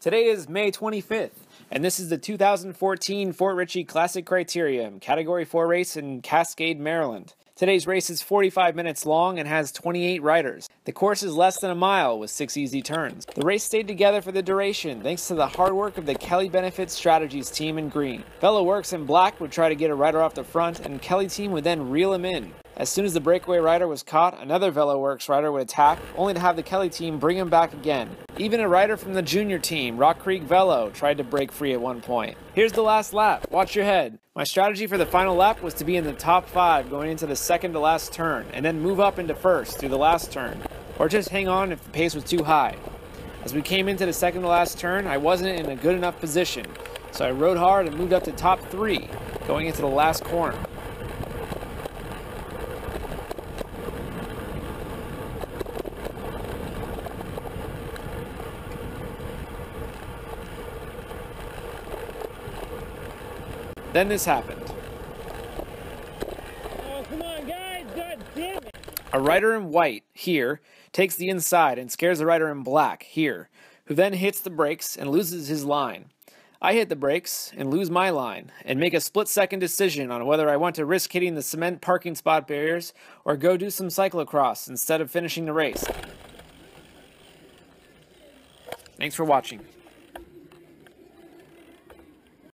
Today is May 25th, and this is the 2014 Fort Ritchie Classic Criterium, Category 4 race in Cascade, Maryland. Today's race is 45 minutes long and has 28 riders. The course is less than a mile with 6 easy turns. The race stayed together for the duration thanks to the hard work of the Kelly Benefit Strategies team in green. Fellow Works in black would try to get a rider off the front, and Kelly team would then reel him in. As soon as the breakaway rider was caught, another Velo Works rider would attack, only to have the Kelly team bring him back again. Even a rider from the junior team, Rock Creek Velo, tried to break free at one point. Here's the last lap. Watch your head. My strategy for the final lap was to be in the top 5 going into the second to last turn, and then move up into first through the last turn, or just hang on if the pace was too high. As we came into the second to last turn, I wasn't in a good enough position, so I rode hard and moved up to top 3 going into the last corner. Then this happened. Oh, come on, guys! God damn it! A rider in white, here, takes the inside and scares the rider in black, here, who then hits the brakes and loses his line. I hit the brakes and lose my line, and make a split-second decision on whether I want to risk hitting the cement parking spot barriers or go do some cyclocross instead of finishing the race. Thanks for watching.